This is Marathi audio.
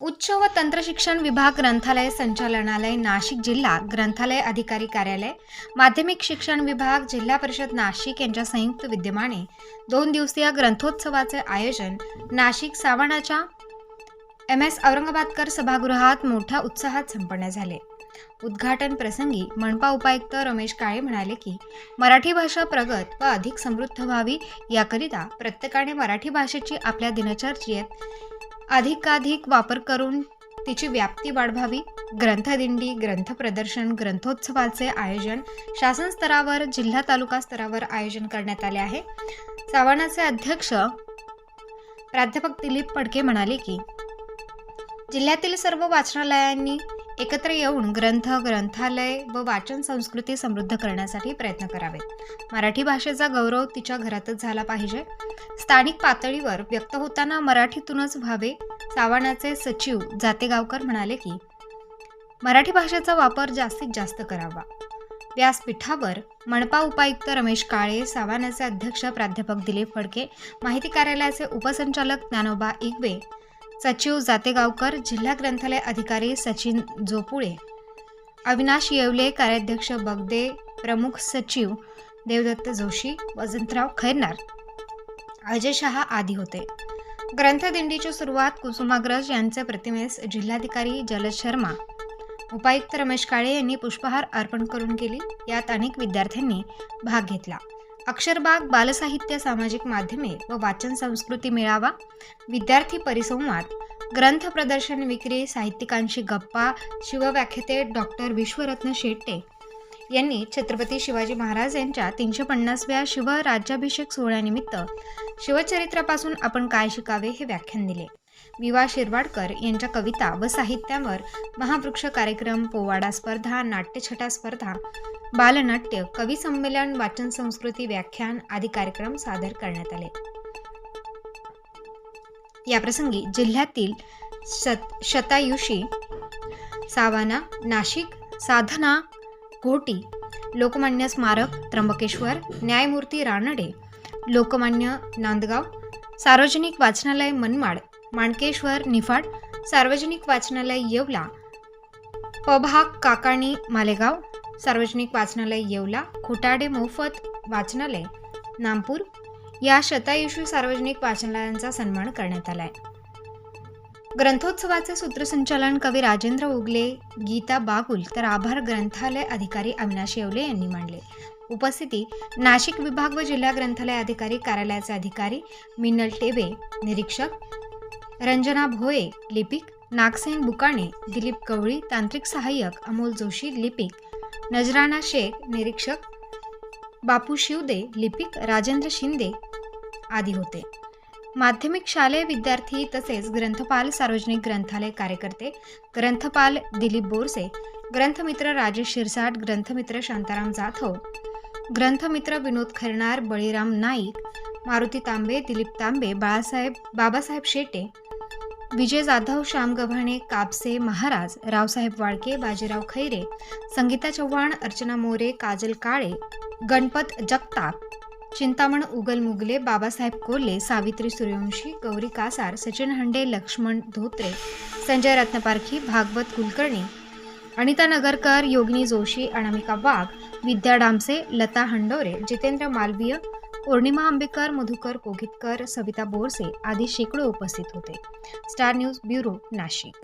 उच्च व तंत्रशिक्षण विभाग ग्रंथालय संचालनालय नाशिक जिल्हा ग्रंथालय अधिकारी कार्यालय माध्यमिक शिक्षण विभाग जिल्हा परिषद नाशिक यांच्या संयुक्त विद्यमाने 2 दिवसीय ग्रंथोत्सवाचे आयोजन नाशिक सावणाच्या MS औरंगाबादकर सभागृहात मोठ्या उत्साहात संपन्न झाले। उद्घाटन प्रसंगी मनपा उपायुक्त रमेश काळे म्हणाले की मराठी भाषा प्रगत व अधिक समृद्ध व्हावी याकरिता प्रत्येकाने मराठी भाषेची आपल्या दिनचर्येत अधिकाधिक वापर करून तिची व्याप्ती वाढवावी। ग्रंथदिंडी, ग्रंथ प्रदर्शन, ग्रंथोत्सवाचे आयोजन शासन स्तरावर, जिल्हा तालुका स्तरावर आयोजन करण्यात आले आहे। सावणाचे अध्यक्ष प्राध्यापक दिलीप फडके म्हणाले की जिल्ह्यातील सर्व वाचनालयांनी एकत्र येऊन ग्रंथालय व वाचन संस्कृती समृद्ध करण्यासाठी प्रयत्न करावेत। मराठी भाषेचा गौरव तिच्या घरातच झाला पाहिजे। स्थानिक पातळीवर व्यक्त होताना मराठीतूनच व्हावे। सावणाचे सचिव जातेगावकर म्हणाले की मराठी भाषेचा वापर जास्तीत जास्त करावा। व्यासपीठावर मनपा उपायुक्त रमेश काळे, सावणाचे अध्यक्ष प्राध्यापक दिलीप फडके, माहिती कार्यालयाचे उपसंचालक ज्ञानोबा इगवे, सचिव जातेगावकर, जिल्हा ग्रंथालय अधिकारी सचिन जोपुळे, अविनाश येवले, कार्याध्यक्ष बगदे, प्रमुख सचिव देवदत्त जोशी, वसंतराव खैरनार, अजय शहा आदी होते। ग्रंथदिंडीची सुरुवात कुसुमाग्रज यांच्या प्रतिमेस जिल्हाधिकारी जलज शर्मा, उपायुक्त रमेश काळे यांनी पुष्पहार अर्पण करून केली। यात अनेक विद्यार्थ्यांनी भाग घेतला। अक्षरबाग, बालसाहित्य, सामाजिक माध्यमे व वाचन संस्कृती मेळावा, विद्यार्थी परिसंवाद, ग्रंथ प्रदर्शन, विक्री, साहित्यिकांशी गप्पा, शिवव्याख्याते डॉक्टर विश्वरत्न शेट्टे यांनी छत्रपती शिवाजी महाराज यांच्या 350व्या शिवराज्याभिषेक सोहळ्यानिमित्त शिवचरित्रापासून आपण काय शिकावे हे व्याख्यान दिले। विवा शिरवाडकर यांच्या कविता व साहित्यावर महावृक्ष कार्यक्रम, पोवाडा स्पर्धा, नाट्यछटा स्पर्धा, बालनाट्य, कवी संमेलन, वाचन संस्कृती व्याख्यान आदी कार्यक्रम सादर करण्यात आले। याप्रसंगी जिल्ह्यातील शतायुषी सावणा, नाशिक, साधना, घोटी, लोकमान्य स्मारक, त्र्यंबकेश्वर, न्यायमूर्ती रानडे, लोकमान्य नांदगाव, सार्वजनिक वाचनालय मनमाड, माणकेश्वर, निफाड, सार्वजनिक वाचनालय येवला, पभाग काकाणी मालेगाव, सार्वजनिक वाचनालय येवला, खोटाडे मोफत वाचनालय नामपूर या शतायुषी सार्वजनिक वाचनालयांचा सन्मान करण्यात आलाय। ग्रंथोत्सवाचे सूत्रसंचालन कवी राजेंद्र उगले, गीता बागुल तर आभार ग्रंथालय अधिकारी अविनाश येवले यांनी मांडले। उपस्थिती नाशिक विभाग व जिल्हा ग्रंथालय अधिकारी कार्यालयाचे अधिकारी मिनल टेबे निरीक्षक, रंजना भोये लिपिक, नागसेन बुकाणे, दिलीप कवळी तांत्रिक सहाय्यक, अमोल जोशी लिपिक, नजराना शेख निरीक्षक, बापू शिवदे लिपिक, राजेंद्र शिंदे आदी होते। माध्यमिक शालेय विद्यार्थी तसेच ग्रंथपाल, सार्वजनिक ग्रंथालय कार्यकर्ते, ग्रंथपाल दिलीप बोरसे, ग्रंथमित्र राजेश शिरसाट, ग्रंथमित्र शांताराम जाधव, ग्रंथमित्र विनोद खैरनार, बळीराम नाईक, मारुती तांबे, दिलीप तांबे, बाबासाहेब शेटे, विजय जाधव, श्याम गव्हाणे, कापसे महाराज, रावसाहेब वाळके, बाजीराव खैरे, संगीता चव्हाण, अर्चना मोरे, काजल काळे, गणपत जगताप, चिंतामण उगल मुगले, बाबासाहेब कोल्हे, सावित्री सूर्यवंशी, गौरी कासार, सचिन हंडे, लक्ष्मण धोत्रे, संजय रत्नपारखी, भागवत कुलकर्णी, अनिता नगरकर, योगिनी जोशी, अनामिका वाघ, विद्या डामसे, लता हंडोरे, जितेंद्र मालवीय, पौर्णिमा आंबेकर, मधुकर कोघितकर, सविता बोरसे आदी शेकडो उपस्थित होते। Star news bureau Nashik.